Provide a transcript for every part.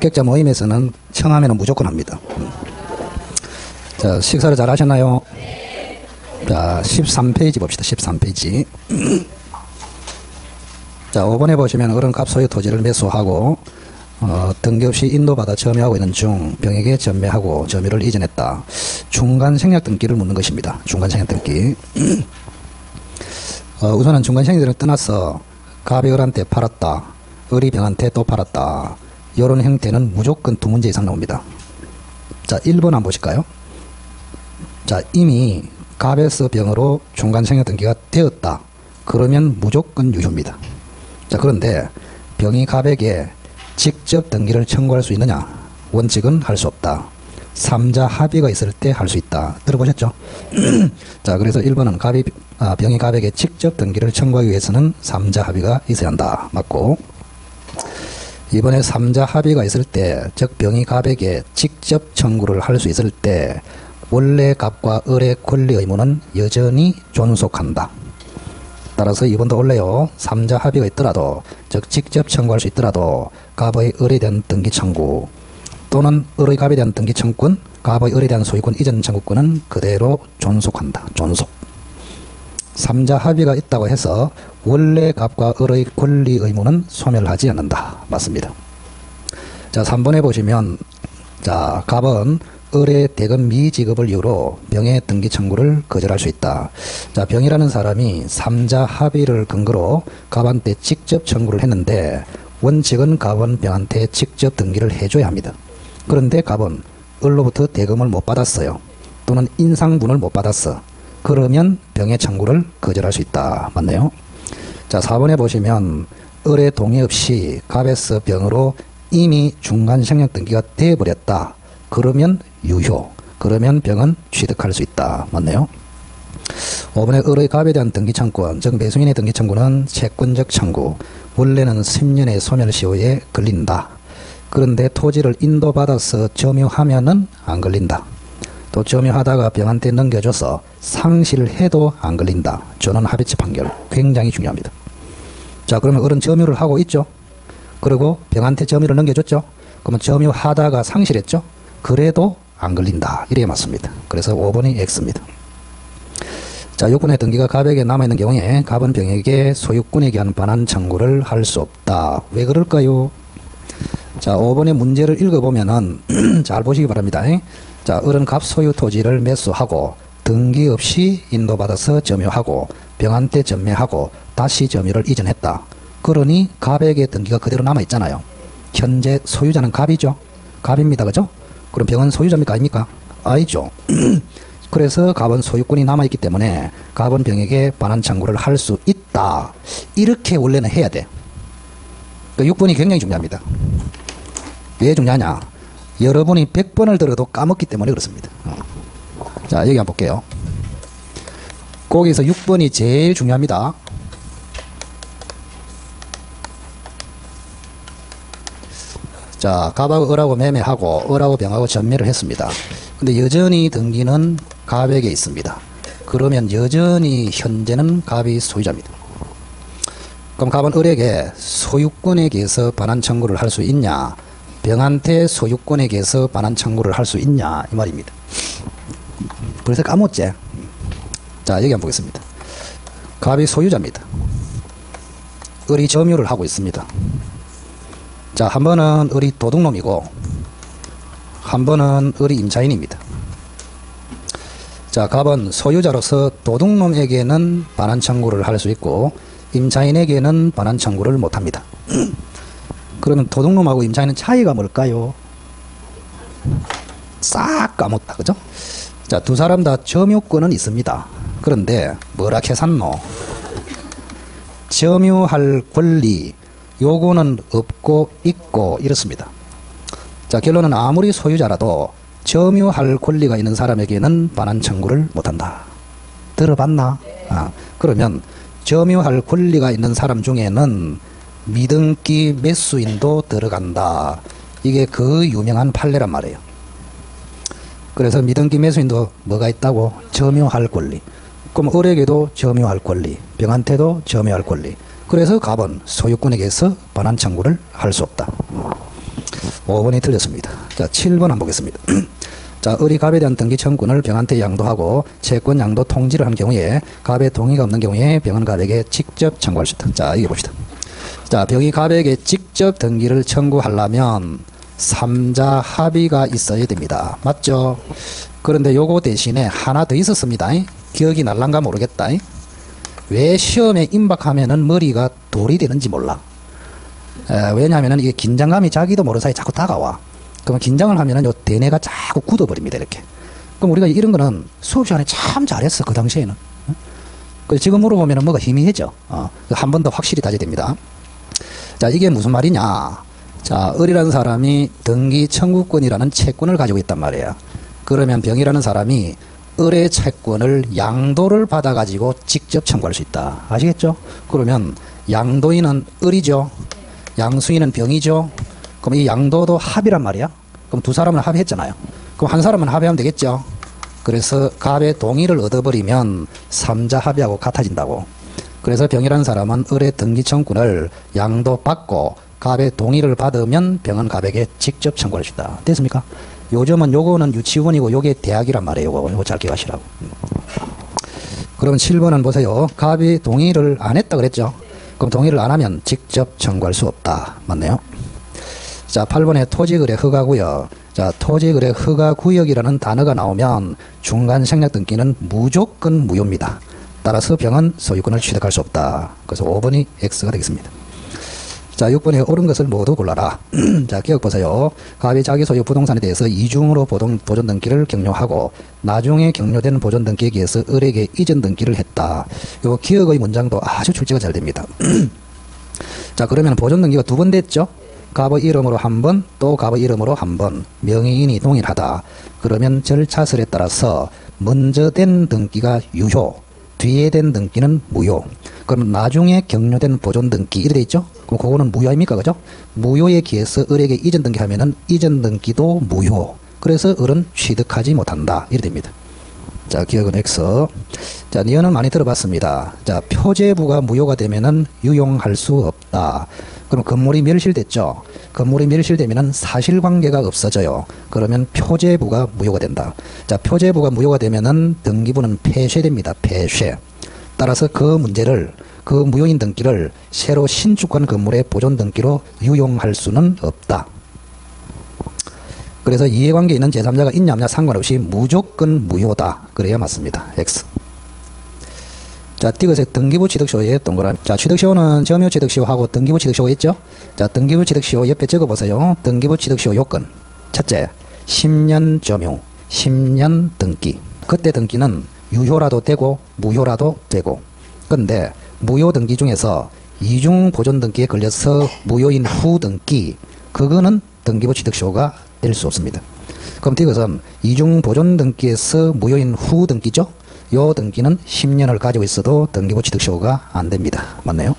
합격자 모임에서는 청하면 무조건 합니다. 자, 식사를 잘 하셨나요? 자, 13페이지 봅시다. 13페이지. 자, 5번에 보시면 어른값 소유 토지를 매수하고 등기 없이 인도받아 점유하고 있는 중 병에게 전매하고 점유를 이전했다. 중간 생략 등기를 묻는 것입니다. 중간 생략 등기. 우선은 중간 생략 등기를 떠나서 갑이 을한테 팔았다. 을이 병한테 또 팔았다. 이런 형태는 무조건 두 문제 이상 나옵니다. 자, 1번 한번 보실까요? 자, 이미 갑에서 병으로 중간 생략 등기가 되었다. 그러면 무조건 유효입니다. 자, 그런데 병이 갑에게 직접 등기를 청구할 수 있느냐? 원칙은 할 수 없다. 3자 합의가 있을 때 할 수 있다. 들어보셨죠? 자, 그래서 1번은 병이 갑에게 직접 등기를 청구하기 위해서는 3자 합의가 있어야 한다. 맞고, 이번에 3자 합의가 있을 때, 즉 병이 갑에게 직접 청구를 할 수 있을 때 원래 갑과 을의 권리 의무는 여전히 존속한다. 따라서 이번도 원래요, 3자 합의가 있더라도, 즉 직접 청구할 수 있더라도 갑의 을에 대한 등기 청구 또는 을의 갑에 대한 등기 청구권, 갑의 을에 대한 소유권 이전 청구권은 그대로 존속한다. 존속. 3자 합의가 있다고 해서 원래 갑과 을의 권리 의무는 소멸하지 않는다. 맞습니다. 자, 3번에 보시면, 자, 갑은 을의 대금 미지급을 이유로 병의 등기 청구를 거절할 수 있다. 자, 병이라는 사람이 3자 합의를 근거로 갑한테 직접 청구를 했는데 원칙은 갑은 병한테 직접 등기를 해줘야 합니다. 그런데 갑은 을로부터 대금을 못 받았어요. 또는 인상분을 못 받았어. 그러면 병의 청구를 거절할 수 있다. 맞나요? 자, 4번에 보시면 을의 동의 없이 갑에서 병으로 이미 중간 생략 등기가 되어버렸다. 그러면 유효. 그러면 병은 취득할 수 있다. 맞나요? 5번에 을의 갑에 대한 등기 청구권, 즉 매수인의 등기 청구는 채권적 청구. 원래는 10년의 소멸시효에 걸린다. 그런데 토지를 인도받아서 점유하면은 안 걸린다. 또 점유하다가 병한테 넘겨줘서 상실을 해도 안 걸린다. 전원 합의체 판결. 굉장히 중요합니다. 자, 그러면 을은 점유를 하고 있죠. 그리고 병한테 점유를 넘겨줬죠. 그러면 점유하다가 상실했죠. 그래도 안 걸린다. 이래 맞습니다. 그래서 5번이 X입니다. 자, 6번의 등기가 갑에게 남아있는 경우에 갑은 병에게 소유권에 대한 반환 청구를 할 수 없다. 왜 그럴까요? 자, 5번의 문제를 읽어보면은 잘 보시기 바랍니다. 자, 을은 갑 소유 토지를 매수하고 등기 없이 인도받아서 점유하고 병한테 전매하고 다시 점유를 이전했다. 그러니 갑에게 등기가 그대로 남아있잖아요. 현재 소유자는 갑이죠. 갑입니다. 그죠? 그럼 병은 소유자입니까? 아닙니까? 아니죠. 그래서 갑은 소유권이 남아있기 때문에 갑은 병에게 반환 청구를 할 수 있다. 이렇게 원래는 해야 돼. 그러니까 6번이 굉장히 중요합니다. 왜 중요하냐? 여러분이 100번을 들어도 까먹기 때문에 그렇습니다. 자, 여기 한번 볼게요. 거기서 6번이 제일 중요합니다. 자, 갑하고 을하고 매매하고 을하고 병하고 전매를 했습니다. 근데 여전히 등기는 갑에게 있습니다. 그러면 여전히 현재는 갑이 소유자입니다. 그럼 갑은 을에게 소유권에 대해서 반환 청구를 할 수 있냐? 병한테 소유권에 대해서 반환 청구를 할 수 있냐? 이 말입니다. 벌써 까먹었지? 자, 여기 한번 보겠습니다. 갑이 소유자입니다. 을이 점유를 하고 있습니다. 자, 한 번은 을이 도둑놈이고 한 번은 을이 임차인입니다. 자, 갑은 소유자로서 도둑놈에게는 반환 청구를 할 수 있고 임차인에게는 반환 청구를 못합니다. 그러면 도둑놈하고 임차인은 차이가 뭘까요? 싹 까먹다. 그죠? 자, 두 사람 다 점유권은 있습니다. 그런데 뭐라 해산노? 점유할 권리 요거는 없고 있고 이렇습니다. 자, 결론은 아무리 소유자라도 점유할 권리가 있는 사람에게는 반환 청구를 못한다. 들어봤나? 그러면 점유할 권리가 있는 사람 중에는 미등기 매수인도 들어간다. 이게 그 유명한 판례란 말이에요. 그래서 미등기 매수인도 뭐가 있다고? 점유할 권리. 그럼 을에게도 점유할 권리, 병한테도 점유할 권리. 그래서 갑은 소유권에게서 반환 청구를 할 수 없다. 5번이 틀렸습니다. 자, 7번 한번 보겠습니다. 자, 을이 갑에 대한 등기 청구권을 병한테 양도하고 채권 양도 통지를 한 경우에 갑의 동의가 없는 경우에 병은 갑에게 직접 청구할 수 있다. 자, 이게 봅시다. 자, 병이 갑에게 직접 등기를 청구하려면 3자 합의가 있어야 됩니다. 맞죠? 그런데 요거 대신에 하나 더 있었습니다. 기억이 날란가 모르겠다. 왜 시험에 임박하면은 머리가 돌이 되는지 몰라. 왜냐하면은 이게 긴장감이 자기도 모르는 사이에 자꾸 다가와. 그러면 긴장을 하면은 요 대뇌가 자꾸 굳어버립니다. 이렇게. 그럼 우리가 이런 거는 수업 시간에 참 잘했어. 그 당시에는. 지금 물어보면은 뭐가 희미해져. 한 번 더 확실히 다져야 됩니다. 자, 이게 무슨 말이냐. 자, 을이라는 사람이 등기 청구권이라는 채권을 가지고 있단 말이에요. 그러면 병이라는 사람이 을의 채권을 양도를 받아가지고 직접 청구할 수 있다. 아시겠죠? 그러면 양도인은 을이죠. 양수인은 병이죠. 그럼 이 양도도 합의란 말이야. 그럼 두 사람은 합의했잖아요. 그럼 한 사람은 합의하면 되겠죠. 그래서 갑의 동의를 얻어버리면 3자 합의하고 같아진다고. 그래서 병이라는 사람은 을의 등기 청구권을 양도받고 갑의 동의를 받으면 병은 갑에게 직접 청구할 수 있다. 됐습니까? 요즘은 요거는 유치원이고 요게 대학이란 말이에요. 요거 잘 기억하시라고. 그럼 7번은 보세요. 갑이 동의를 안 했다 그랬죠. 그럼 동의를 안 하면 직접 청구할 수 없다. 맞네요. 자, 8번에 토지거래 허가구역. 자, 토지거래 허가구역이라는 단어가 나오면 중간 생략 등기는 무조건 무효입니다. 따라서 병은 소유권을 취득할 수 없다. 그래서 5번이 X가 되겠습니다. 자, 6번에 옳은 것을 모두 골라라. 자, 기억 보세요. 갑이 자기 소유 부동산에 대해서 이중으로 보존 등기를 격려하고 나중에 격려된 보존 등기에 의해서 을에게 이전 등기를 했다. 요 기억의 문장도 아주 출제가 잘 됩니다. 자, 그러면 보존 등기가 두 번 됐죠? 갑의 이름으로 한 번, 또 갑의 이름으로 한 번, 명의인이 동일하다. 그러면 절차설에 따라서 먼저 된 등기가 유효, 뒤에 된 등기는 무효. 그러면 나중에 격려된 보존 등기 이래 돼 있죠? 그럼 그거는 무효 아닙니까? 그죠? 무효에 기해서 을에게 이전 등기하면은 이전 등기도 무효. 그래서 을은 취득하지 못한다. 이래 됩니다. 자, 기억은 X. 자, 니은은 많이 들어봤습니다. 자, 표제부가 무효가 되면은 유용할 수 없다. 그럼 건물이 멸실됐죠. 건물이 멸실되면은 사실관계가 없어져요. 그러면 표제부가 무효가 된다. 자, 표제부가 무효가 되면은 등기부는 폐쇄됩니다. 폐쇄. 따라서 그 문제를, 그 무효인 등기를 새로 신축한 건물의 보존 등기로 유용할 수는 없다. 그래서 이해관계 있는 제3자가 있냐 없냐 상관없이 무조건 무효다. 그래야 맞습니다. X. 자, 띠그색 등기부 취득시효에 동그라미. 자, 취득시효는 점유 취득시효하고 등기부 취득시효가 있죠? 자, 등기부 취득시효 옆에 적어보세요. 등기부 취득시효 요건. 첫째, 10년 점유, 10년 등기. 그때 등기는 유효라도 되고 무효라도 되고. 근데 무효 등기 중에서 이중 보존 등기에 걸려서 무효인 후 등기, 그거는 등기부 취득시효가 될 수 없습니다. 그럼 이것은 이중 보존 등기에서 무효인 후 등기죠? 요 등기는 10년을 가지고 있어도 등기부 취득시효가 안 됩니다. 맞나요?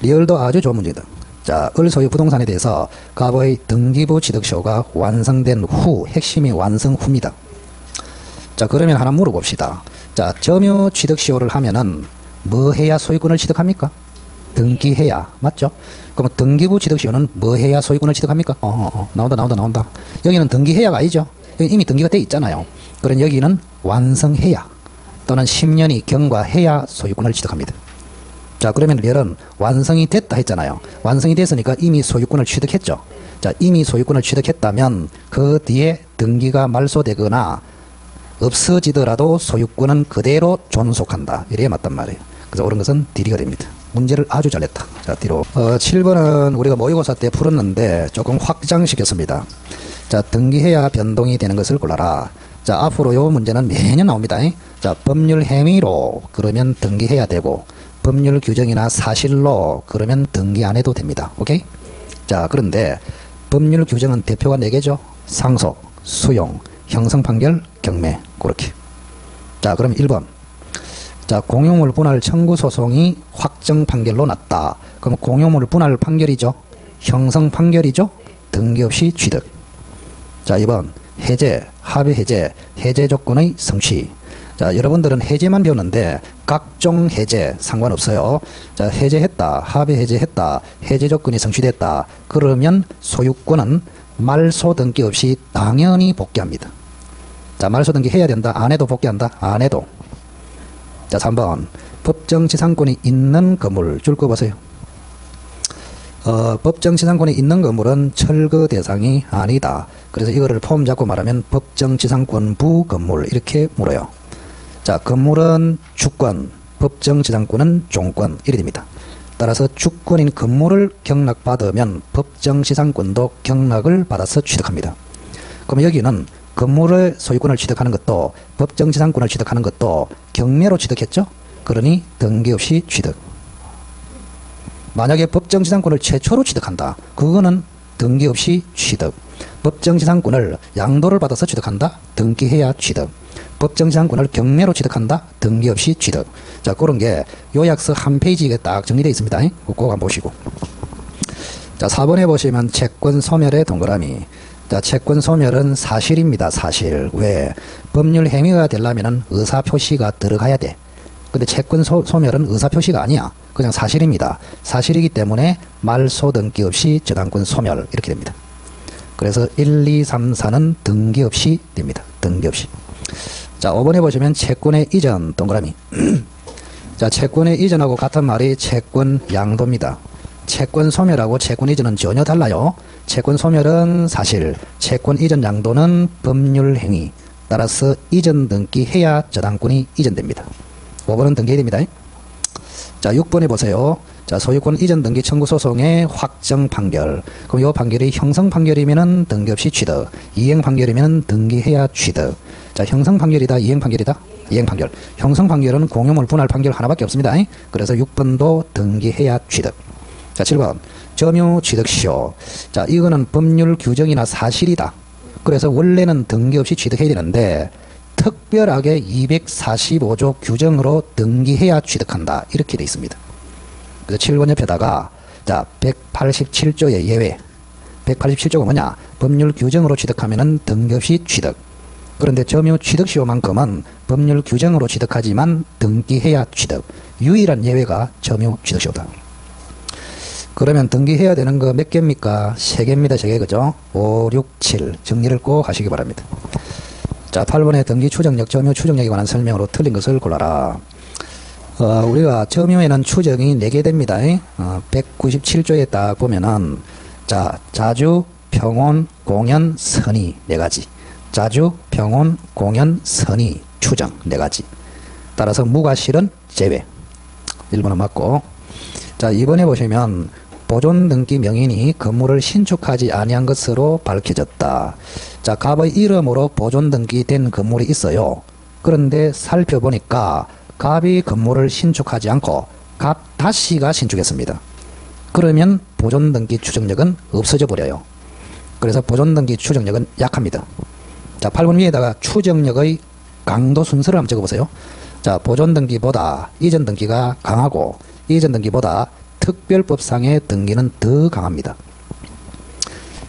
리얼도 아주 좋은 문제다. 자, 을 소유 부동산에 대해서 갑의 등기부 취득시효가 완성된 후, 핵심이 완성 후입니다. 자, 그러면 하나 물어봅시다. 자, 점유 취득시효를 하면은 뭐 해야 소유권을 취득합니까? 등기해야. 맞죠? 그럼 등기부 취득시효는 뭐 해야 소유권을 취득합니까? 나온다. 여기는 등기해야가 아니죠. 여기 이미 등기가 돼 있잖아요. 그럼 여기는 완성해야 또는 10년이 경과해야 소유권을 취득합니다. 자, 그러면 리얼은 완성이 됐다 했잖아요. 완성이 됐으니까 이미 소유권을 취득했죠. 자, 이미 소유권을 취득했다면 그 뒤에 등기가 말소되거나 없어지더라도 소유권은 그대로 존속한다. 이래야 맞단 말이에요. 그래서 옳은 것은 D가 됩니다. 문제를 아주 잘 냈다. 자, 뒤로. 7번은 우리가 모의고사 때 풀었는데 조금 확장시켰습니다. 자, 등기해야 변동이 되는 것을 골라라. 자, 앞으로 요 문제는 매년 나옵니다. 자, 법률 행위로 그러면 등기해야 되고, 법률 규정이나 사실로 그러면 등기 안 해도 됩니다. 오케이? 자, 그런데 법률 규정은 대표가 4개죠. 상속, 수용, 형성 판결, 경매. 그렇게. 자, 그럼 1번. 자, 공유물 분할 청구 소송이 확정 판결로 났다. 그럼 공유물 분할 판결이죠. 형성 판결이죠. 등기 없이 취득. 자, 2번. 해제, 합의 해제, 해제 조건의 성취. 자, 여러분들은 해제만 배웠는데 각종 해제 상관없어요. 자, 해제했다, 합의 해제했다, 해제 조건이 성취됐다. 그러면 소유권은 말소 등기 없이 당연히 복귀합니다. 자, 말소 등기 해야 된다. 안 해도 복귀한다. 안 해도. 자, 3번. 법정지상권이 있는 건물 줄 거 보세요. 법정지상권이 있는 건물은 철거 대상이 아니다. 그래서 이거를 폼 잡고 말하면 법정지상권부 건물 이렇게 물어요. 자, 건물은 주권, 법정지상권은 종권 이래 됩니다. 따라서 주권인 건물을 경락받으면 법정지상권도 경락을 받아서 취득합니다. 그럼 여기는 건물의 소유권을 취득하는 것도 법정지상권을 취득하는 것도 경매로 취득했죠. 그러니 등기 없이 취득. 만약에 법정지상권을 최초로 취득한다. 그거는 등기 없이 취득. 법정지상권을 양도를 받아서 취득한다. 등기해야 취득. 법정지상권을 경매로 취득한다. 등기 없이 취득. 자, 그런 게 요약서 한 페이지에 딱 정리되어 있습니다. 꼭 한번 보시고. 자, 4번에 보시면 채권 소멸의 동그라미. 자, 채권 소멸은 사실입니다. 사실. 왜? 법률 행위가 되려면 의사표시가 들어가야 돼. 근데 채권 소멸은 의사표시가 아니야. 그냥 사실입니다. 사실이기 때문에 말소 등기 없이 저당권 소멸 이렇게 됩니다. 그래서 1, 2, 3, 4는 등기 없이 됩니다. 등기 없이. 자, 5번에 보시면 채권의 이전 동그라미. 자, 채권의 이전하고 같은 말이 채권 양도입니다. 채권 소멸하고 채권 이전은 전혀 달라요. 채권 소멸은 사실, 채권 이전 양도는 법률 행위. 따라서 이전 등기해야 저당권이 이전됩니다. 5번은 등기됩니다. 자, 6번에 보세요. 자, 소유권 이전 등기 청구 소송의 확정 판결. 그럼 이 판결이 형성 판결이면은 등기 없이 취득, 이행 판결이면은 등기해야 취득. 자, 형성 판결이다, 이행 판결이다? 이행 판결. 형성 판결은 공유물 분할 판결 하나밖에 없습니다. 그래서 6번도 등기해야 취득. 자, 7번. 점유 취득시효. 자, 이거는 법률 규정이나 사실이다. 그래서 원래는 등기 없이 취득해야 되는데 특별하게 245조 규정으로 등기해야 취득한다. 이렇게 돼 있습니다. 그래서 7번 옆에다가 자, 187조의 예외. 187조가 뭐냐? 법률 규정으로 취득하면은 등기 없이 취득. 그런데 점유 취득시효만큼은 법률 규정으로 취득하지만 등기해야 취득. 유일한 예외가 점유 취득시효다. 그러면 등기해야 되는 거 몇 개입니까? 3개입니다. 3개. 그죠? 5, 6, 7. 정리를 꼭 하시기 바랍니다. 자, 8번에 등기 추정력, 점유 추정력에 관한 설명으로 틀린 것을 골라라. 우리가 점유에는 추정이 4개 됩니다. 197조에 딱 보면은, 자, 자주, 평온, 공연, 선의 4가지. 자주, 평온, 공연, 선의, 추정 4가지. 따라서 무과실은 제외. 1번은 맞고. 자, 2번에 보시면, 보존 등기 명인이 건물을 신축하지 아니한 것으로 밝혀졌다. 자, 갑의 이름으로 보존 등기된 건물이 있어요. 그런데 살펴보니까 갑이 건물을 신축하지 않고 갑 다씨가 신축했습니다. 그러면 보존 등기 추정력은 없어져 버려요. 그래서 보존 등기 추정력은 약합니다. 자, 8번 위에다가 추정력의 강도 순서를 한번 적어보세요. 자, 보존 등기보다 이전 등기가 강하고 이전 등기보다 특별법상의 등기는 더 강합니다.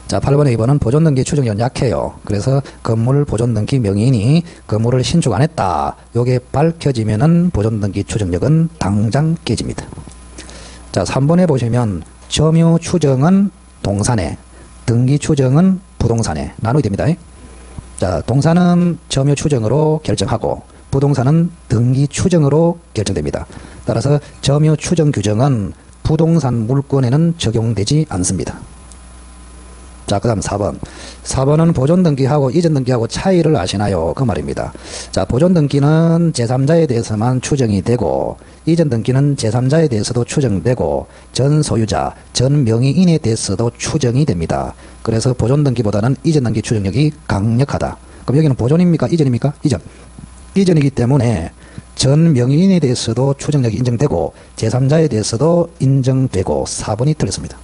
자, 8번에 2번은 보존등기 추정력은 약해요. 그래서 건물 보존등기 명인이 건물을 신축 안 했다. 요게 밝혀지면은 보존등기 추정력은 당장 깨집니다. 자, 3번에 보시면 점유 추정은 동산에, 등기 추정은 부동산에 나누게 됩니다. 자, 동산은 점유 추정으로 결정하고 부동산은 등기 추정으로 결정됩니다. 따라서 점유 추정 규정은 부동산 물권에는 적용되지 않습니다. 자, 그 다음 4번. 4번은 보존등기하고 이전등기하고 차이를 아시나요? 그 말입니다. 자, 보존등기는 제3자에 대해서만 추정이 되고 이전등기는 제3자에 대해서도 추정되고 전 소유자, 전 명의인에 대해서도 추정이 됩니다. 그래서 보존등기보다는 이전등기 추정력이 강력하다. 그럼 여기는 보존입니까? 이전입니까? 이전. 이전이기 때문에 전 명의인에 대해서도 추정력이 인정되고 제3자에 대해서도 인정되고 4번이 틀렸습니다.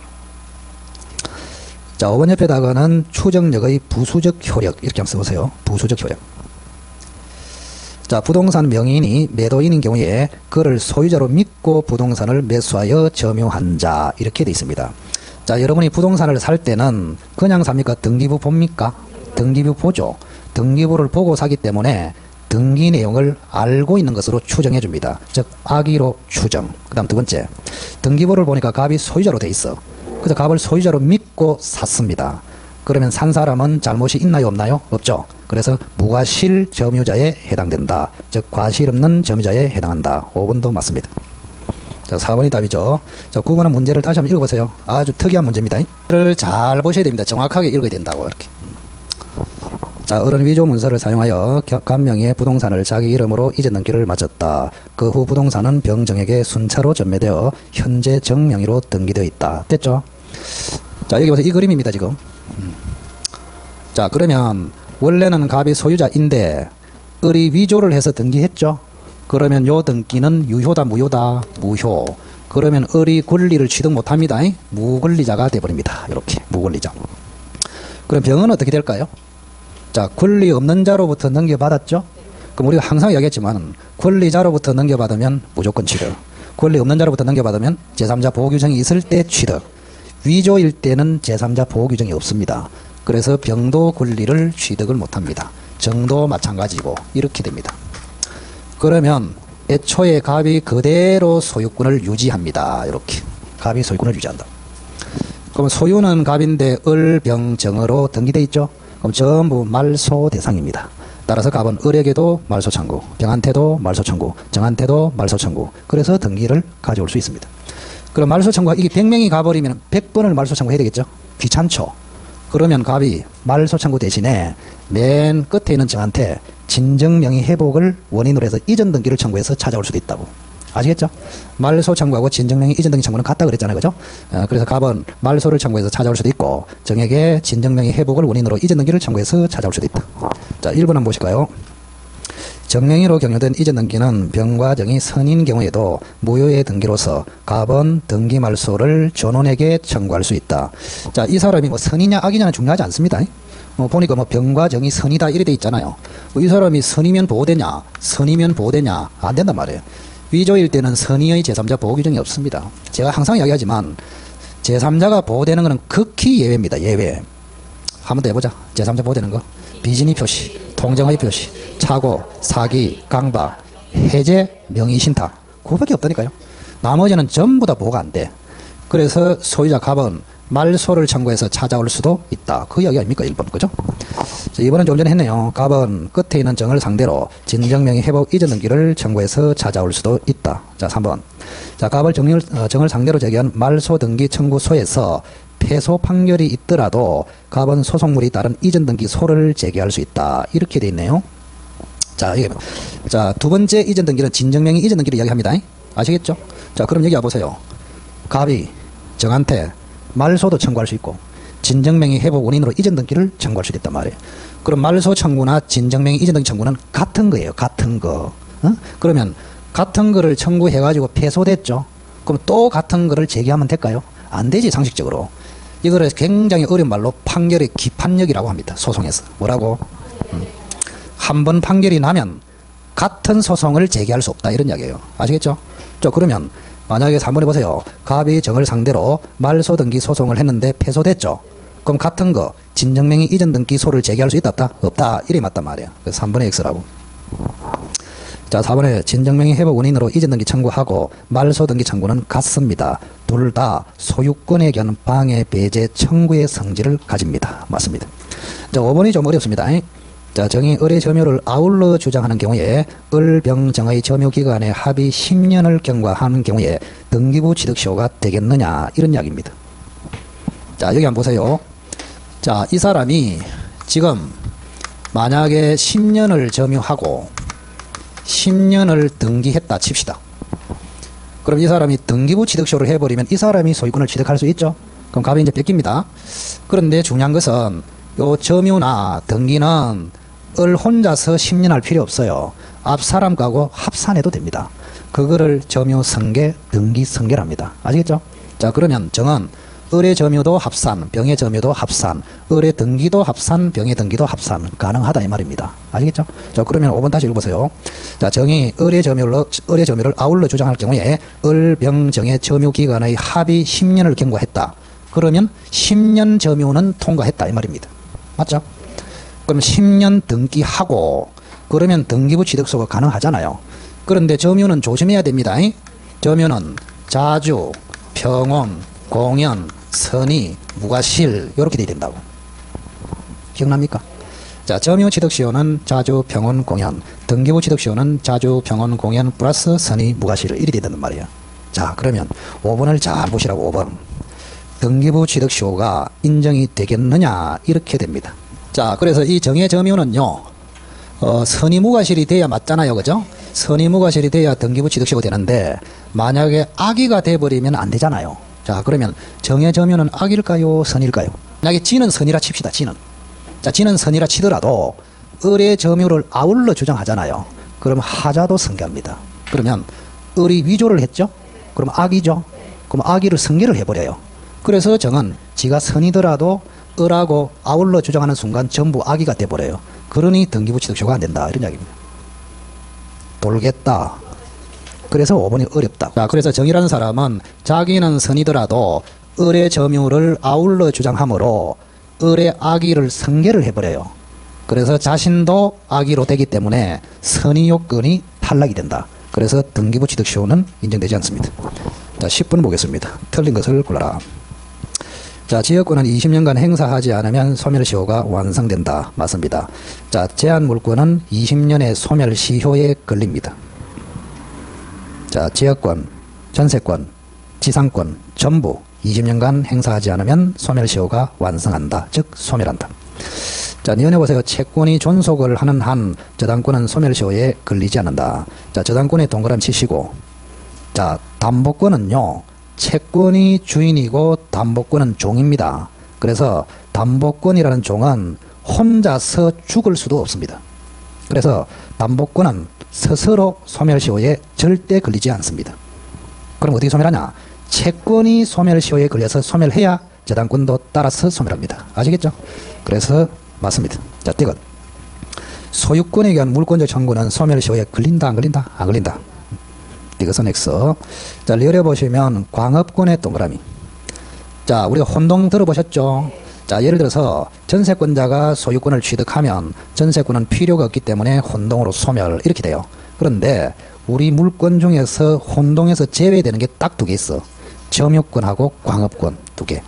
자, 5번 옆에다가는 추정력의 부수적 효력 이렇게 한번 써보세요. 부수적 효력. 자, 부동산 명의인이 매도인인 경우에 그를 소유자로 믿고 부동산을 매수하여 점유한 자 이렇게 돼 있습니다. 자, 여러분이 부동산을 살 때는 그냥 삽니까? 등기부 봅니까? 등기부 보죠. 등기부를 보고 사기 때문에 등기 내용을 알고 있는 것으로 추정해 줍니다. 즉 악의로 추정. 그 다음 두 번째, 등기부를 보니까 갑이 소유자로 돼 있어. 그래서 갑을 소유자로 믿고 샀습니다. 그러면 산 사람은 잘못이 있나요 없나요? 없죠. 그래서 무과실 점유자에 해당된다. 즉 과실 없는 점유자에 해당한다. 5번도 맞습니다. 자, 4번이 답이죠. 자, 9번은 문제를 다시 한번 읽어보세요. 아주 특이한 문제입니다. 이를 잘 보셔야 됩니다. 정확하게 읽어야 된다고 이렇게. 자, 어른 위조 문서를 사용하여 간명의 부동산을 자기 이름으로 이전 등기를 마쳤다. 그 후 부동산은 병정에게 순차로 전매되어 현재 정명의로 등기되어 있다. 됐죠? 자, 여기 보세요. 이 그림입니다, 지금. 자, 그러면 원래는 갑이 소유자인데 을이 위조를 해서 등기했죠? 그러면 요 등기는 유효다, 무효다? 무효. 그러면 을이 권리를 취득 못합니다. 무권리자가 돼버립니다. 이렇게 무권리자. 그럼 병은 어떻게 될까요? 자, 권리 없는 자로부터 넘겨받았죠? 그럼 우리가 항상 이야기했지만 권리자로부터 넘겨받으면 무조건 취득. 권리 없는 자로부터 넘겨받으면 제3자 보호규정이 있을 때 취득. 위조일 때는 제3자 보호규정이 없습니다. 그래서 병도 권리를 취득을 못합니다. 정도 마찬가지고 이렇게 됩니다. 그러면 애초에 갑이 그대로 소유권을 유지합니다. 이렇게 갑이 소유권을 유지한다. 그럼 소유는 갑인데 을, 병, 정으로 등기되어 있죠? 그럼 전부 말소 대상입니다. 따라서 갑은 을에게도 말소 청구, 병한테도 말소 청구, 정한테도 말소 청구. 그래서 등기를 가져올 수 있습니다. 그럼 말소 청구가 이게 100명이 가버리면 100번을 말소 청구해야 되겠죠? 귀찮죠? 그러면 갑이 말소 청구 대신에 맨 끝에 있는 정한테 진정명의 회복을 원인으로 해서 이전 등기를 청구해서 찾아올 수도 있다고. 아시겠죠? 말소 청구하고 진정명의 이전 등기 청구는 같다 그랬잖아요. 그죠? 그래서 갑은 말소를 청구해서 찾아올 수도 있고 정에게 진정명의 회복을 원인으로 이전 등기를 청구해서 찾아올 수도 있다. 자, 1번 한번 보실까요? 정명의로 경유된 이전 등기는 병과 정이 선인 경우에도 무효의 등기로서 갑은 등기 말소를 전원에게 청구할 수 있다. 자, 이 사람이 뭐 선이냐 악이냐는 중요하지 않습니다. 보니까 뭐 병과 정이 선이다 이래 돼 있잖아요. 이 사람이 선이면 보호되냐 선이면 보호되냐 안 된단 말이에요. 위조일 때는 선의의 제3자 보호 규정이 없습니다. 제가 항상 이야기하지만 제3자가 보호되는 것은 극히 예외입니다. 예외. 한 번 더 해보자. 제3자 보호되는 거. 비진의 표시, 통정의 표시, 착오, 사기, 강박, 해제, 명의신탁. 그거밖에 없다니까요. 나머지는 전부 다 보호가 안 돼. 그래서 소유자 갑은 말소를 청구해서 찾아올 수도 있다. 그 이야기 아닙니까? 1번. 그죠? 자, 2번은 좀 전에 했네요. 갑은 끝에 있는 정을 상대로 진정명의 회복 이전 등기를 청구해서 찾아올 수도 있다. 자, 3번. 자, 갑을 정을 상대로 제기한 말소 등기 청구소에서 패소 판결이 있더라도 갑은 소송물이 따른 이전 등기 소를 제기할 수 있다. 이렇게 돼 있네요. 자, 자, 두 번째 이전 등기는 진정명의 이전 등기를 이야기합니다. 아시겠죠? 자, 그럼 여기 와보세요. 갑이 정한테 말소도 청구할 수 있고 진정명의 회복 원인으로 이전 등기를 청구할 수 있단 말이에요. 그럼 말소 청구나 진정명의 이전 등기 청구는 같은 거예요. 같은 거. 그러면 같은 거를 청구해가지고 패소됐죠. 그럼 또 같은 거를 제기하면 될까요? 안 되지, 상식적으로. 이거를 굉장히 어려운 말로 판결의 기판력이라고 합니다. 소송에서. 뭐라고? 한 번 판결이 나면 같은 소송을 제기할 수 없다. 이런 이야기예요. 아시겠죠? 자, 그러면 만약에 3번에 보세요. 갑이 정을 상대로 말소 등기 소송을 했는데 패소됐죠. 그럼 같은 거 진정명의 이전 등기 소를 제기할 수 있다 없다? 없다. 이래 맞단 말이에요. 그래서 3번의 X라고. 자, 4번에 진정명의 회복 원인으로 이전 등기 청구하고 말소 등기 청구는 같습니다. 둘 다 소유권에 견 방해 배제 청구의 성질을 가집니다. 맞습니다. 자, 5번이 좀 어렵습니다. 자, 정이 을의 점유를 아울러 주장하는 경우에 을, 병, 정의 점유기간의 합의 10년을 경과하는 경우에 등기부 취득시효가 되겠느냐 이런 이야기입니다. 자, 여기 한번 보세요. 자, 이 사람이 지금 만약에 10년을 점유하고 10년을 등기했다 칩시다. 그럼 이 사람이 등기부 취득시효를 해버리면 이 사람이 소유권을 취득할 수 있죠. 그럼 갑이 이제 뺏깁니다. 그런데 중요한 것은 요 점유나 등기는 을 혼자서 10년 할 필요 없어요. 앞 사람하고 합산해도 됩니다. 그거를 점유 승계, 등기 승계랍니다. 아시겠죠? 자, 그러면 정은 을의 점유도 합산, 병의 점유도 합산, 을의 등기도 합산, 병의 등기도 합산 가능하다 이 말입니다. 아시겠죠? 자, 그러면 5번 다시 읽어보세요. 자, 정이 을의 점유를 아울러 주장할 경우에 을, 병, 정의 점유 기간의 합의 10년을 경과했다. 그러면 10년 점유는 통과했다 이 말입니다. 맞죠? 그럼 10년 등기하고 그러면 등기부 취득소가 가능하잖아요. 그런데 점유는 조심해야 됩니다. 점유는 자주, 평온, 공연, 선의, 무과실 이렇게 돼야 된다고. 기억납니까? 자, 점유 취득시효는 자주, 평온, 공연, 등기부 취득시효는 자주, 평온, 공연 플러스 선의, 무과실 이렇게 된단 말이에요. 자, 그러면 5번을 잘 보시라고. 5번. 등기부 취득시효가 인정이 되겠느냐 이렇게 됩니다. 자, 그래서 이 정의 점유는요, 선의, 무과실이 돼야 맞잖아요. 그죠? 선의, 무과실이 돼야 등기부 취득시효가 되는데 만약에 악의가 돼버리면 안 되잖아요. 자, 그러면 정의 점유는 악일까요? 선일까요? 만약에 지는 선이라 칩시다. 지는. 자, 지는 선이라 치더라도 을의 점유를 아울러 주장하잖아요. 그럼 하자도 승계합니다. 그러면 을이 위조를 했죠? 그럼 악이죠? 그럼 악의를 승계를 해버려요. 그래서 정은 지가 선이더라도 을하고 아울러 주장하는 순간 전부 악의가 돼버려요. 그러니 등기부 취득시효가 안 된다. 이런 이야기입니다. 돌겠다. 그래서 5번이 어렵다. 자, 그래서 정이라는 사람은 자기는 선이더라도 을의 점유를 아울러 주장하므로 을의 악의를 승계를 해버려요. 그래서 자신도 악의로 되기 때문에 선의 요건이 탈락이 된다. 그래서 등기부 취득시효는 인정되지 않습니다. 자, 10분 보겠습니다. 틀린 것을 골라라. 자, 지역권은 20년간 행사하지 않으면 소멸시효가 완성된다. 맞습니다. 자, 제한물권은 20년의 소멸시효에 걸립니다. 자, 지역권, 전세권, 지상권 전부 20년간 행사하지 않으면 소멸시효가 완성한다. 즉 소멸한다. 자, 니은해 보세요. 채권이 존속을 하는 한 저당권은 소멸시효에 걸리지 않는다. 자, 저당권에 동그라미 치시고, 자, 담보권은요, 채권이 주인이고 담보권은 종입니다. 그래서 담보권이라는 종은 혼자서 죽을 수도 없습니다. 그래서 담보권은 스스로 소멸시효에 절대 걸리지 않습니다. 그럼 어떻게 소멸하냐? 채권이 소멸시효에 걸려서 소멸해야 저당권도 따라서 소멸합니다. 아시겠죠? 그래서 맞습니다. 자, 띠것. 소유권에 의한 물권적 청구는 소멸시효에 걸린다, 안 걸린다? 안 걸린다. 이것은 X. 자, 리얼해 보시면 광업권의 동그라미. 자, 우리가 혼동 들어보셨죠? 자, 예를 들어서 전세권자가 소유권을 취득하면 전세권은 필요가 없기 때문에 혼동으로 소멸 이렇게 돼요. 그런데 우리 물권 중에서 혼동에서 제외되는 게 딱 두 개 있어. 점유권하고 광업권 두 개.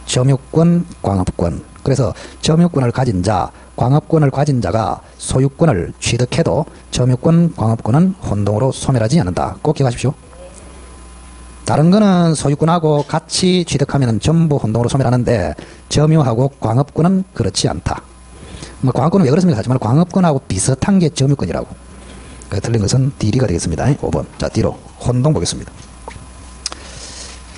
점유권, 광업권. 그래서 점유권을 가진 자, 광업권을 가진 자가 소유권을 취득해도 점유권, 광업권은 혼동으로 소멸하지 않는다. 꼭 기억하십시오. 다른 거는 소유권하고 같이 취득하면 전부 혼동으로 소멸하는데 점유하고 광업권은 그렇지 않다. 뭐 광업권은 왜 그렇습니까? 하지만 광업권하고 비슷한 게 점유권이라고. 틀린 것은 D가 되겠습니다. 5번. 자, D로 혼동 보겠습니다.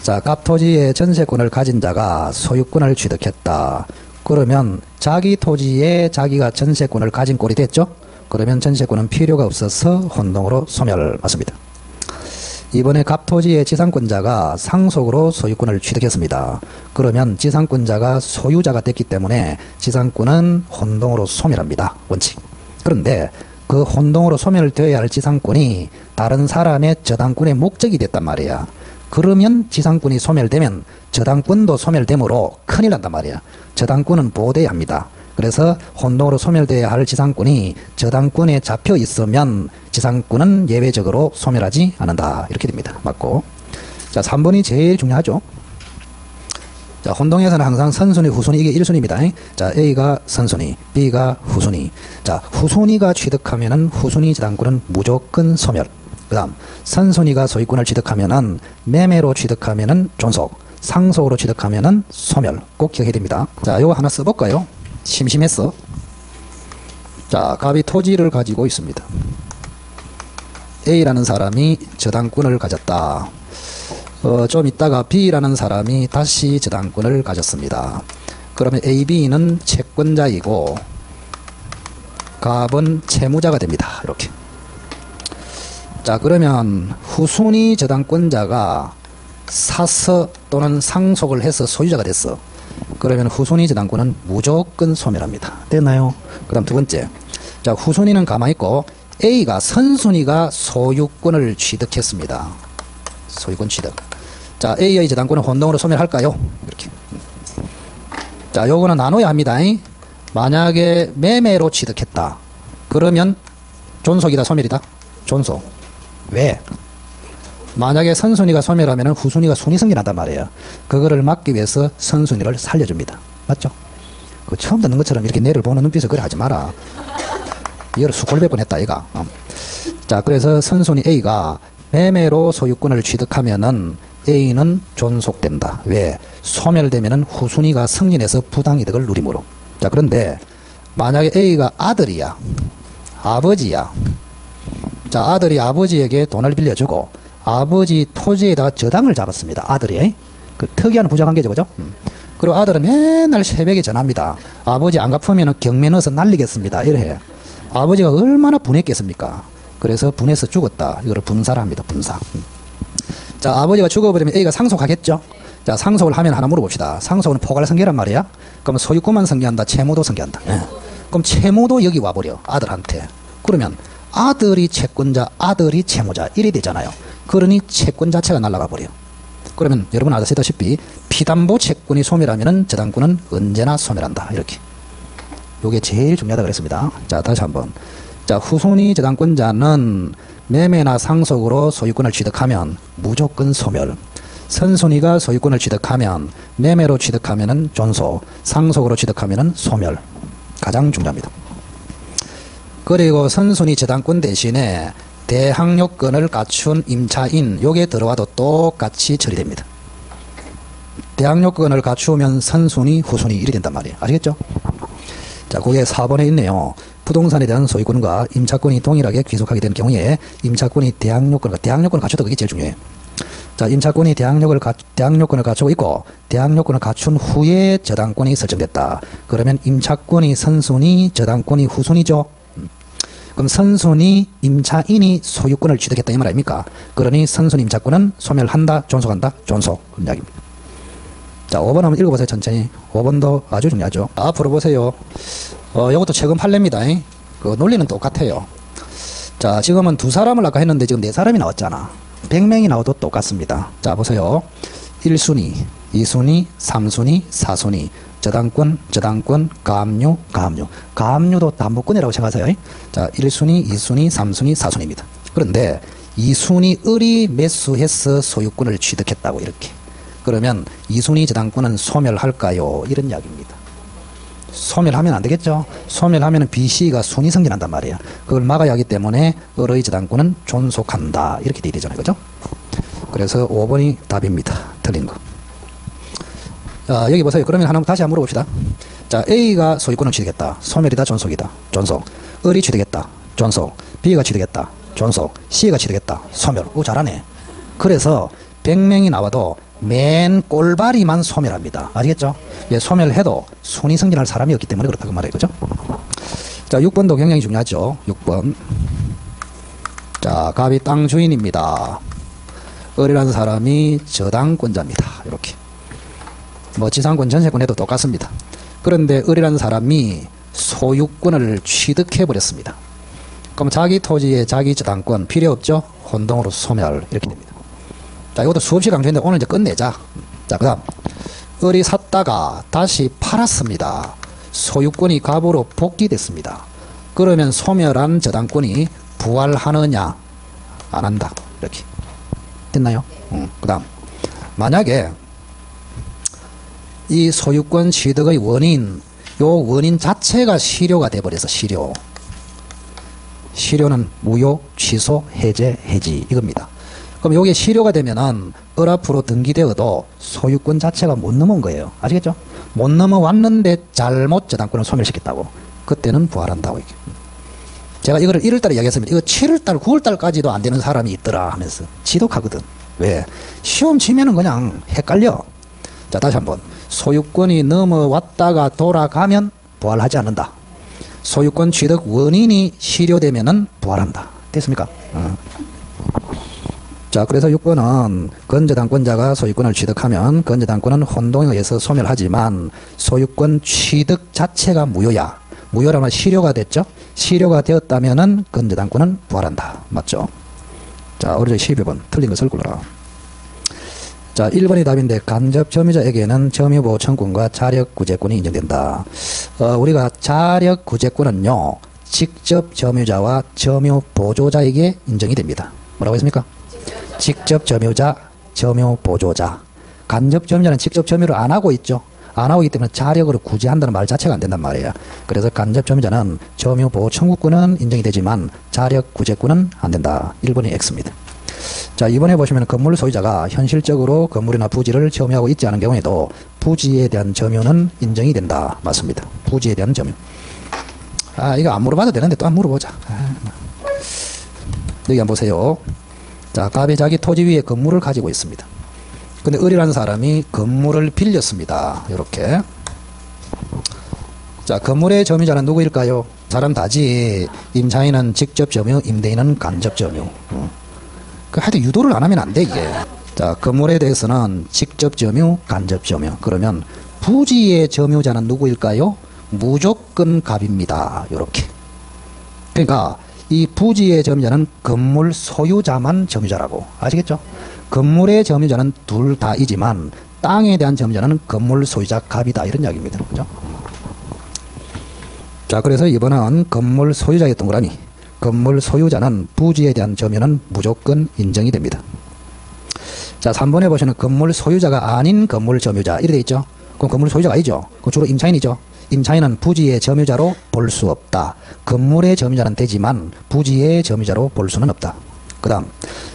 자, 갑토지의 전세권을 가진 자가 소유권을 취득했다. 그러면 자기 토지에 자기가 전세권을 가진 꼴이 됐죠? 그러면 전세권은 필요가 없어서 혼동으로 소멸. 맞습니다. 이번에 갑토지의 지상권자가 상속으로 소유권을 취득했습니다. 그러면 지상권자가 소유자가 됐기 때문에 지상권은 혼동으로 소멸합니다. 원칙. 그런데 그 혼동으로 소멸되어야 할 지상권이 다른 사람의 저당권의 목적이 됐단 말이야. 그러면 지상권이 소멸되면 저당권도 소멸되므로 큰일 난단 말이야. 저당권은 보호돼야 합니다. 그래서 혼동으로 소멸돼야 할 지상권이 저당권에 잡혀 있으면 지상권은 예외적으로 소멸하지 않는다. 이렇게 됩니다. 맞고. 자, 3번이 제일 중요하죠. 자, 혼동에서는 항상 선순위, 후순위, 이게 1순위입니다. 자, A가 선순위, B가 후순위. 자, 후순위가 취득하면은 후순위 저당권은 무조건 소멸. 그 다음, 선순위가 소유권을 취득하면은 매매로 취득하면은 존속, 상속으로 취득하면은 소멸. 꼭 기억해야 됩니다. 자, 요거 하나 써볼까요? 심심했어. 자, 갑이 토지를 가지고 있습니다. A라는 사람이 저당권을 가졌다. 좀 있다가 B라는 사람이 다시 저당권을 가졌습니다. 그러면 A, B는 채권자이고 갑은 채무자가 됩니다. 이렇게. 자, 그러면 후순위 저당권자가 사서 또는 상속을 해서 소유자가 됐어. 그러면 후순위 저당권은 무조건 소멸합니다. 됐나요? 그 다음 두 번째. 자, 후순위는 가만히 있고 A가 선순위가 소유권을 취득했습니다. 소유권 취득. 자, A의 저당권은 혼동으로 소멸할까요? 이렇게. 자, 요거는 나눠야 합니다. 만약에 매매로 취득했다. 그러면 존속이다, 소멸이다? 존속. 왜? 만약에 선순위가 소멸하면 후순위가 순위 승진한단 말이에요. 그거를 막기 위해서 선순위를 살려줍니다. 맞죠? 그 처음 듣는 것처럼 이렇게 내를 보는 눈빛을 그래 하지 마라. 이걸 수골100번 했다, 이가. 자, 그래서 선순위 A가 매매로 소유권을 취득하면은 A는 존속된다. 왜? 소멸되면은 후순위가 승진해서 부당이득을 누리므로. 자, 그런데 만약에 A가 아들이야, 아버지야. 자, 아들이 아버지에게 돈을 빌려주고 아버지 토지에다가 저당을 잡았습니다. 아들이. 그 특이한 부자관계죠, 그죠? 그리고 아들은 맨날 새벽에 전화합니다. 아버지 안 갚으면 경매 넣어서 날리겠습니다. 이래. 아버지가 얼마나 분했겠습니까? 그래서 분해서 죽었다. 이거를 분사를 합니다. 분사. 자, 아버지가 죽어버리면 A가 상속하겠죠? 자, 상속을 하면 하나 물어봅시다. 상속은 포괄성계란 말이야? 그럼 소유권만 성계한다? 채무도 성계한다? 예. 그럼 채무도 여기 와버려. 아들한테. 그러면 아들이 채권자, 아들이 채무자. 이래 되잖아요. 그러니 채권 자체가 날아가 버려. 그러면 여러분 아시다시피 피담보 채권이 소멸하면은 저당권은 언제나 소멸한다. 이렇게. 요게 제일 중요하다 그랬습니다. 자, 다시 한번. 자, 후순위 저당권자는 매매나 상속으로 소유권을 취득하면 무조건 소멸. 선순위가 소유권을 취득하면 매매로 취득하면은 존속, 상속으로 취득하면은 소멸. 가장 중요합니다. 그리고 선순위 저당권 대신에 대항요건을 갖춘 임차인 요게 들어와도 똑같이 처리됩니다. 대항요건을 갖추면 선순위, 후순위 이리 된단 말이에요. 아시겠죠? 자, 그게 4번에 있네요. 부동산에 대한 소유권과 임차권이 동일하게 귀속하게 되는 경우에 임차권이 대항요건을 갖췄다. 그게 제일 중요해요. 자, 임차권이 대항요건을 갖추고 있고 대항요건을 갖춘 후에 저당권이 설정됐다. 그러면 임차권이 선순위, 저당권이 후순위죠. 그럼 선순위 임차인이 소유권을 취득했다 이 말 아닙니까? 그러니 선순위 임차권은 소멸한다, 존속한다, 존속. 그런 이야기입니다. 자, 5번 한번 읽어보세요. 천천히. 5번도 아주 중요하죠. 앞으로 보세요. 이것도 최근 판례입니다. 그 논리는 똑같아요. 자, 지금은 두 사람을 아까 했는데 지금 네 사람이 나왔잖아. 100명이 나와도 똑같습니다. 자, 보세요. 1순위, 2순위, 3순위, 4순위. 저당권, 가압류. 가압류도 담보권이라고 생각하세요. 자, 1순위, 2순위, 3순위, 4순위입니다. 그런데 2순위 을이 매수해서 소유권을 취득했다고 이렇게. 그러면 2순위 저당권은 소멸할까요? 이런 이야기입니다. 소멸하면 안 되겠죠? 소멸하면 BC가 순위 승진한단 말이에요. 그걸 막아야 하기 때문에 을의 저당권은 존속한다. 이렇게 돼 되잖아요. 그죠? 그래서 5번이 답입니다. 틀린 거. 자, 여기 보세요. 그러면 하나 다시 한번 물어봅시다. 자, A가 소유권을 취득했다. 소멸이다, 존속이다. 존속. 을이 취득했다. 존속. B가 취득했다. 존속. C가 취득했다. 소멸. 오, 잘하네. 그래서 100명이 나와도 맨 꼴바리만 소멸합니다. 아시겠죠? 예, 소멸해도 순위 승진할 사람이 없기 때문에 그렇다고 말해요. 그죠? 자, 6번도 굉장히 중요하죠. 6번. 자, 갑이 땅 주인입니다. 을이라는 사람이 저당권자입니다. 이렇게. 뭐 지상권 전세권 해도 똑같습니다. 그런데 을이라는 사람이 소유권을 취득해버렸습니다. 그럼 자기 토지에 자기 저당권 필요 없죠? 혼동으로 소멸. 이렇게 됩니다. 자, 이것도 수없이 강조했는데 오늘 이제 끝내자. 자, 그 다음. 을이 샀다가 다시 팔았습니다. 소유권이 갑으로 복귀됐습니다. 그러면 소멸한 저당권이 부활하느냐? 안 한다. 이렇게. 됐나요? 그 다음. 만약에 이 소유권 취득의 원인, 요 원인 자체가 실효가 돼버려서 실효. 실효는 무효, 취소, 해제, 해지 이겁니다. 그럼 요게 실효가 되면은 을 앞으로 등기되어도 소유권 자체가 못 넘어온 거예요. 아시겠죠? 못 넘어왔는데 잘못 저당권을 소멸시켰다고. 그때는 부활한다고. 이게. 제가 이거를 1월달에 이야기했습니다. 이거 7월달, 9월달까지도 안 되는 사람이 있더라 하면서 지독하거든. 왜? 시험 치면은 그냥 헷갈려. 자, 다시 한번. 소유권이 넘어왔다가 돌아가면 부활하지 않는다. 소유권 취득 원인이 실효되면은 부활한다. 됐습니까? 자, 그래서 6번은 건저당권자가 소유권을 취득하면 건저당권은 혼동에 의해서 소멸하지만 소유권 취득 자체가 무효야. 무효라면 실효가 됐죠? 실효가 되었다면은 건저당권은 부활한다. 맞죠? 자, 어려져 12번. 틀린 것을 골라라. 자, 1번이 답인데 간접 점유자에게는 점유보호 청구권과 자력구제권이 인정된다. 우리가 자력구제권은요, 직접 점유자와 점유 보조자에게 인정이 됩니다. 뭐라고 했습니까? 직접 점유자, 점유 보조자. 간접 점유자는 직접 점유를 안 하고 있죠. 안 하고 있기 때문에 자력으로 구제한다는 말 자체가 안 된단 말이에요. 그래서 간접 점유자는 점유 보호 청구권은 인정이 되지만 자력 구제권은 안 된다. 1번이 X입니다. 자, 이번에 보시면 건물 소유자가 현실적으로 건물이나 부지를 점유하고 있지 않은 경우에도 부지에 대한 점유는 인정이 된다. 맞습니다. 부지에 대한 점유. 이거 안 물어봐도 되는데 또 한 물어보자. 여기 한번 보세요. 자, 갑이 자기 토지 위에 건물을 가지고 있습니다. 근데 을이라는 사람이 건물을 빌렸습니다. 이렇게. 자, 건물의 점유자는 누구일까요? 사람 다지. 임차인은 직접 점유, 임대인은 간접 점유. 하여튼 유도를 안 하면 안 돼, 이게. 자, 건물에 대해서는 직접 점유, 간접 점유. 그러면 부지의 점유자는 누구일까요? 무조건 갑입니다. 이렇게. 그러니까 이 부지의 점유자는 건물 소유자만 점유자라고. 아시겠죠? 건물의 점유자는 둘 다이지만 땅에 대한 점유자는 건물 소유자 갑이다. 이런 이야기입니다. 그죠? 자, 그래서 이번은 건물 소유자의 동그라미. 건물 소유자는 부지에 대한 점유는 무조건 인정이 됩니다. 자, 3번에 보시면 건물 소유자가 아닌 건물 점유자. 이렇게 돼 있죠? 그럼 건물 소유자가 아니죠? 그럼 주로 임차인이죠? 임차인은 부지의 점유자로 볼 수 없다. 건물의 점유자는 되지만 부지의 점유자로 볼 수는 없다. 그 다음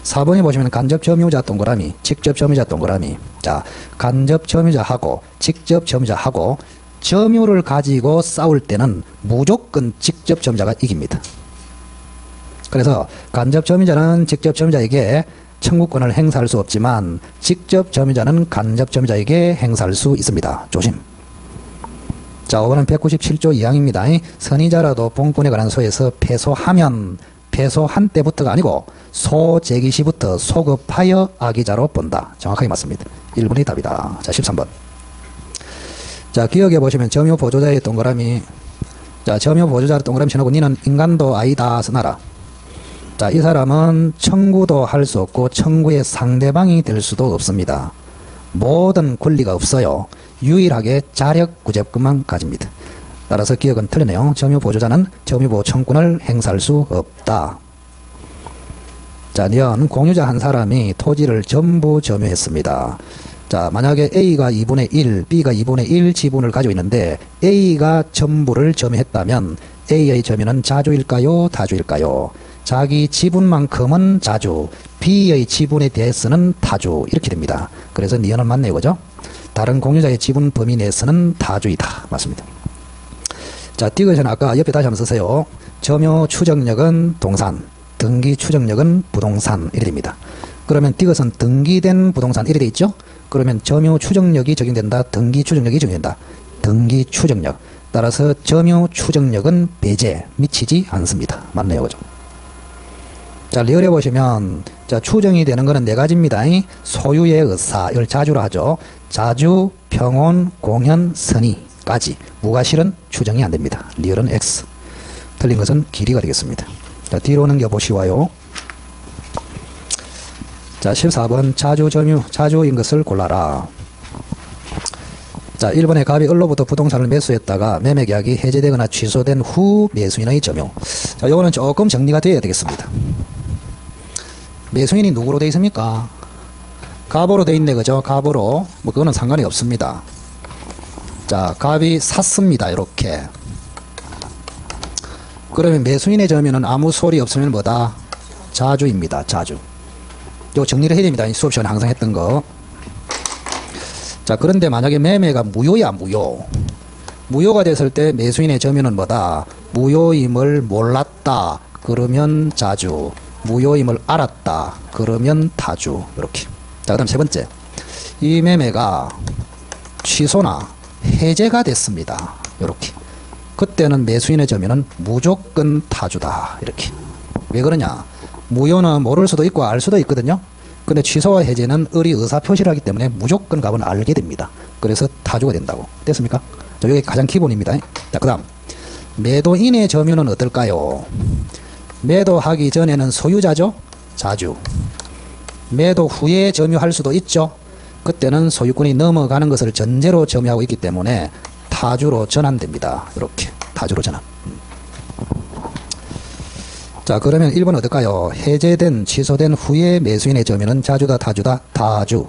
4번에 보시면 간접 점유자 동그라미, 직접 점유자 동그라미. 자, 간접 점유자하고 직접 점유자하고 점유를 가지고 싸울 때는 무조건 직접 점유자가 이깁니다. 그래서 간접 점유자는 직접 점유자에게 청구권을 행사할 수 없지만 직접 점유자는 간접 점유자에게 행사할 수 있습니다. 조심. 자, 5번은 197조 2항입니다. 선의자라도 본권에 관한 소에서 패소하면 패소한 때부터가 아니고 소제기 시부터 소급하여 악의자로 본다. 정확하게 맞습니다. 1번이 답이다. 자, 13번. 자, 기억해 보시면 점유 보조자의 동그라미. 자, 점유 보조자의 동그라미 쳐놓고 니는 인간도 아니다 써놔라. 자, 이 사람은 청구도 할 수 없고 청구의 상대방이 될 수도 없습니다. 모든 권리가 없어요. 유일하게 자력 구제권만 가집니다. 따라서 기억은 틀리네요. 점유 보조자는 점유보호 청구권을 행사할 수 없다. 자, 년 공유자 한 사람이 토지를 전부 점유했습니다. 자, 만약에 A가 2분의 1, B가 2분의 1 지분을 가지고 있는데 A가 전부를 점유했다면 A의 점유는 자주일까요? 다주일까요? 자기 지분만큼은 자주, B의 지분에 대해서는 다주. 이렇게 됩니다. 그래서 니은은 맞네요. 그죠? 다른 공유자의 지분 범위 내에서는 다주이다. 맞습니다. 자, 디귿은 아까 옆에 다시 한번 쓰세요. 점유 추정력은 동산, 등기 추정력은 부동산. 이렇게 됩니다. 그러면 디귿은 등기된 부동산 이렇게 돼 있죠? 그러면 점유 추정력이 적용된다. 등기 추정력이 적용된다. 등기 추정력. 따라서 점유 추정력은 배제, 미치지 않습니다. 맞네요. 그죠? 자, 리얼해 보시면, 자, 추정이 되는 거는 네 가지입니다. 소유의 의사, 이걸 자주로 하죠. 자주, 평온, 공현, 선의까지. 무과실은 추정이 안 됩니다. 리얼은 X. 틀린 것은 길이가 되겠습니다. 자, 뒤로 넘겨보시와요. 자, 14번 자주 점유, 자주인 것을 골라라. 자, 1번에 갑이 을로부터 부동산을 매수했다가 매매계약이 해제되거나 취소된 후 매수인의 점유. 자, 요거는 조금 정리가 되어야 되겠습니다. 매수인이 누구로 되어 있습니까? 갑으로 되어 있네. 그죠? 갑으로. 뭐 그거는 상관이 없습니다. 자, 갑이 샀습니다. 이렇게. 그러면 매수인의 점유는 아무 소리 없으면 뭐다? 자주입니다. 자주. 요 정리를 해야 됩니다. 수업 시간에 항상 했던 거. 자, 그런데 만약에 매매가 무효야, 무효. 무효가 됐을 때 매수인의 점유는 뭐다? 무효임을 몰랐다. 그러면 자주. 무효임을 알았다. 그러면 다주. 이렇게. 자, 그 다음 세 번째. 이 매매가 취소나 해제가 됐습니다. 이렇게. 그때는 매수인의 점유는 무조건 다주다. 이렇게. 왜 그러냐? 무효는 모를 수도 있고 알 수도 있거든요. 근데 취소와 해제는 을이 의사표시를 하기 때문에 무조건 갑은 알게 됩니다. 그래서 다주가 된다고. 됐습니까? 자, 이게 가장 기본입니다. 자, 그 다음. 매도인의 점유는 어떨까요? 매도하기 전에는 소유자죠? 자주. 매도 후에 점유할 수도 있죠? 그때는 소유권이 넘어가는 것을 전제로 점유하고 있기 때문에 타주로 전환됩니다. 이렇게. 타주로 전환. 자, 그러면 1번 어떨까요? 해제된, 취소된 후에 매수인의 점유는 자주다, 타주다? 타주.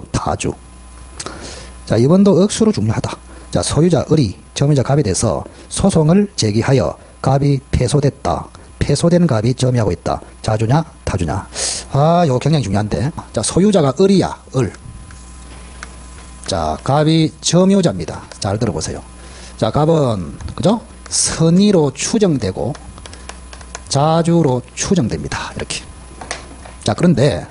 자, 2번도 억수로 중요하다. 자, 소유자 을이 점유자 갑에 대해서 소송을 제기하여 갑이 패소됐다. 패소된 갑이 점유하고 있다. 자주냐, 타주냐? 아, 이거 굉장히 중요한데. 자, 소유자가 을이야, 을. 자, 갑이 점유자입니다. 잘 들어보세요. 자, 갑은, 그죠? 선의로 추정되고, 자주로 추정됩니다. 이렇게. 자, 그런데,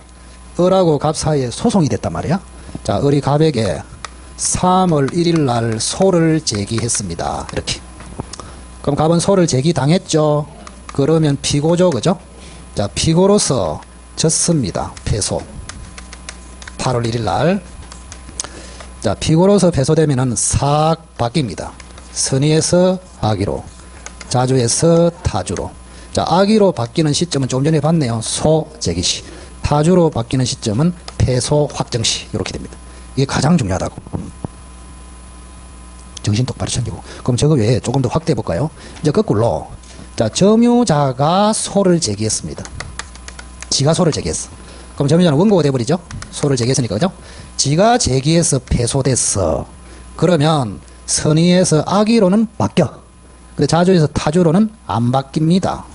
을하고 갑 사이에 소송이 됐단 말이야. 자, 을이 갑에게 3월 1일 날 소를 제기했습니다. 이렇게. 그럼 갑은 소를 제기당했죠. 그러면 피고죠, 그죠? 자, 피고로서 졌습니다. 패소. 8월 1일 날. 자, 피고로서 패소되면은 싹 바뀝니다. 선의에서 악의로, 자주에서 타주로. 자, 악의로 바뀌는 시점은 좀 전에 봤네요. 소 제기시. 타주로 바뀌는 시점은 패소 확정시. 이렇게 됩니다. 이게 가장 중요하다고. 정신 똑바로 챙기고. 그럼 저거 외에 조금 더 확대해 볼까요? 이제 거꾸로. 자, 점유자가 소를 제기했습니다. 지가 소를 제기했어. 그럼 점유자는 원고가 돼버리죠? 소를 제기했으니까, 그죠? 지가 제기해서 패소됐어. 그러면 선의에서 악의로는 바뀌어. 근데 자주에서 타주로는 안 바뀝니다.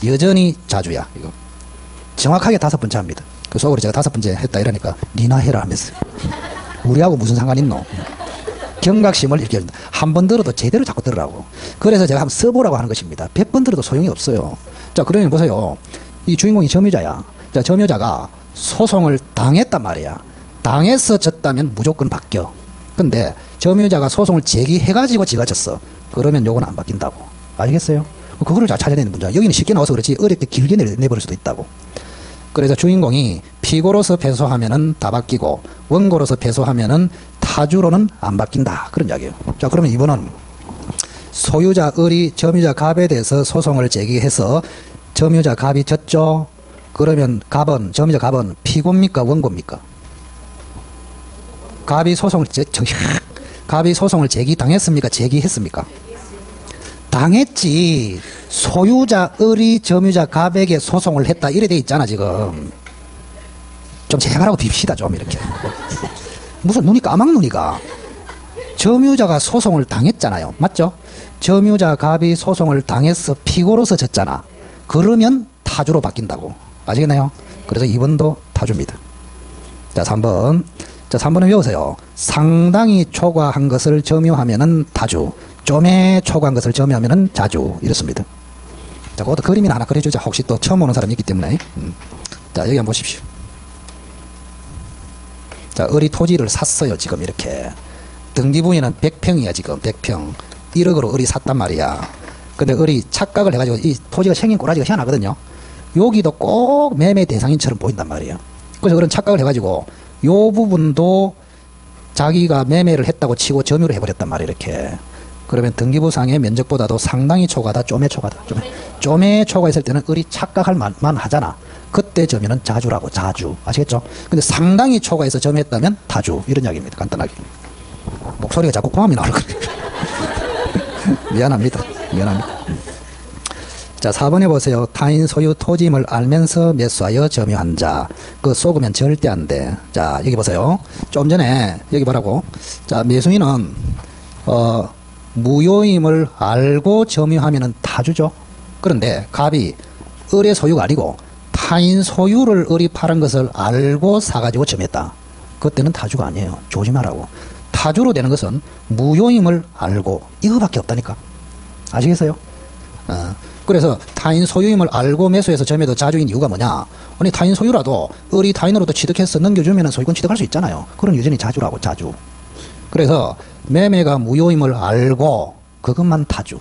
여전히 자주야, 이거. 정확하게 5번째 합니다. 그 속으로 제가 5번째 했다 이러니까 니나 해라 하면서. 우리하고 무슨 상관 있노? 경각심을 이렇게 한 번 들어도 제대로 자꾸 들으라고. 그래서 제가 한번 써보라고 하는 것입니다. 100번 들어도 소용이 없어요. 자, 그러면 보세요. 이 주인공이 점유자야. 자, 점유자가 소송을 당했단 말이야. 당해서 졌다면 무조건 바뀌어. 근데 점유자가 소송을 제기해가지고 지가 졌어. 그러면 요건 안 바뀐다고. 알겠어요? 그거를 잘 찾아내는 문제야. 여기는 쉽게 나와서 그렇지 어렵게 길게 내버릴 수도 있다고. 그래서 주인공이 피고로서 패소하면은 다 바뀌고 원고로서 패소하면은 타주로는 안 바뀐다. 그런 이야기예요. 자, 그러면 이번은 소유자 을이 점유자 갑에 대해서 소송을 제기해서 점유자 갑이 졌죠. 그러면 갑은, 점유자 갑은 피고입니까, 원고입니까? 갑이 소송을 제기당했습니까, 제기했습니까? 당했지. 소유자 을이 점유자 갑에게 소송을 했다 이래 돼 있잖아. 지금 좀 제발하고 빕시다. 좀 이렇게. 무슨 눈이 까막 눈이가. 점유자가 소송을 당했잖아요. 맞죠? 점유자 갑이 소송을 당해서 피고로서 졌잖아. 그러면 타주로 바뀐다고. 아시겠나요? 그래서 2번도 타주입니다. 자, 3번. 자, 3번은 외우세요. 상당히 초과한 것을 점유하면은 타주, 좀에 초과한 것을 점유하면은 자주. 이렇습니다. 자, 그것도 그림이나 하나 그려주자. 혹시 또 처음 오는 사람이 있기 때문에. 자, 여기 한번 보십시오. 자, 을이 토지를 샀어요. 지금 이렇게. 등기부에는 100평이야. 지금 100평. 1억으로 을이 샀단 말이야. 근데 을이 착각을 해가지고 이 토지가 생긴 꼬라지가 희한하거든요. 여기도 꼭 매매 대상인처럼 보인단 말이에요. 그래서 을은 착각을 해가지고 요 부분도 자기가 매매를 했다고 치고 점유를 해버렸단 말이에요. 이렇게. 그러면 등기부상의 면적보다도 상당히 초과다, 좀에 초과다. 좀에 초과했을 때는 을이 착각할 만만 하잖아. 그때 점유는 자주라고. 자주. 아시겠죠? 근데 상당히 초과해서 점유했다면 타주. 이런 이야기입니다. 간단하게. 목소리가 자꾸 고함이 나오는 미안합니다. 자, 4번에 보세요. 타인 소유 토지임을 알면서 매수하여 점유한 자. 그 속으면 절대 안 돼. 자, 여기 보세요. 좀 전에 여기 보라고. 자, 매수인은 무효임을 알고 점유하면은 타주죠. 그런데 갑이 을의 소유가 아니고 타인 소유를 을이 파는 것을 알고 사가지고 점유했다. 그때는 타주가 아니에요. 조심하라고. 타주로 되는 것은 무효임을 알고 이거밖에 없다니까. 아시겠어요? 그래서 타인 소유임을 알고 매수해서 점유해도 자주인 이유가 뭐냐? 아니, 타인 소유라도 을이 타인으로부터 취득해서 넘겨주면 소유권 취득할 수 있잖아요. 그럼 여전히 자주라고. 자주. 그래서 매매가 무효임을 알고 그것만 타주.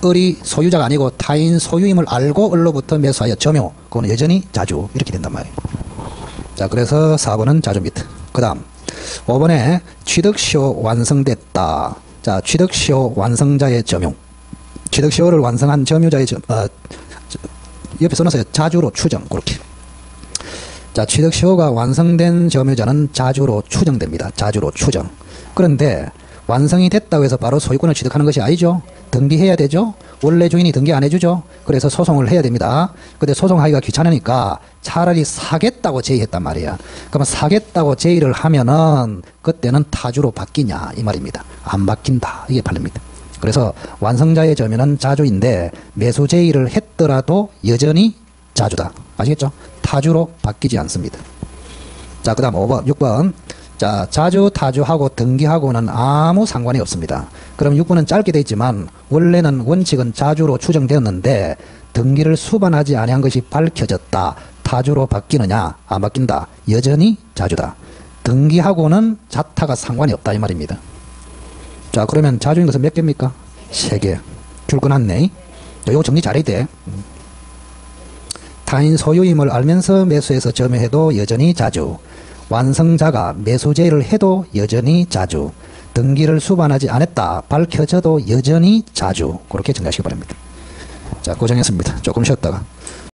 을이 소유자가 아니고 타인 소유임을 알고 을로부터 매수하여 점유. 그거는 여전히 자주. 이렇게 된단 말이에요. 자, 그래서 4번은 자주입니다. 그 다음 5번에 취득시효 완성됐다. 자, 취득시효 완성자의 점유. 취득시효를 완성한 점유자의 옆에 써놨어요. 자주로 추정. 그렇게. 자, 취득시효가 완성된 점유자는 자주로 추정됩니다. 자주로 추정. 그런데 완성이 됐다고 해서 바로 소유권을 취득하는 것이 아니죠. 등기해야 되죠. 원래 주인이 등기 안 해주죠. 그래서 소송을 해야 됩니다. 근데 소송하기가 귀찮으니까 차라리 사겠다고 제의했단 말이야. 그러면 사겠다고 제의를 하면은 그때는 타주로 바뀌냐 이 말입니다. 안 바뀐다 이게 판례입니다. 그래서 완성자의 점유는 자주인데 매수 제의를 했더라도 여전히 자주다. 아시겠죠? 타주로 바뀌지 않습니다. 자, 그 다음 5번, 6번. 자, 자주, 타주하고 등기하고는 아무 상관이 없습니다. 그럼 6번은 짧게 되어 있지만 원래는 원칙은 자주로 추정되었는데 등기를 수반하지 아니한 것이 밝혀졌다. 타주로 바뀌느냐? 안 바뀐다. 여전히 자주다. 등기하고는 자타가 상관이 없다 이 말입니다. 자, 그러면 자주인 것은 몇 개입니까? 3개. 줄 끊었네. 이거 정리 잘해야 돼. 타인 소유임을 알면서 매수해서 점유해도 여전히 자주. 완성자가 매수 제의를 해도 여전히 자주. 등기를 수반하지 않았다. 밝혀져도 여전히 자주. 그렇게 정리하시기 바랍니다. 자, 고생했습니다. 조금 쉬었다가.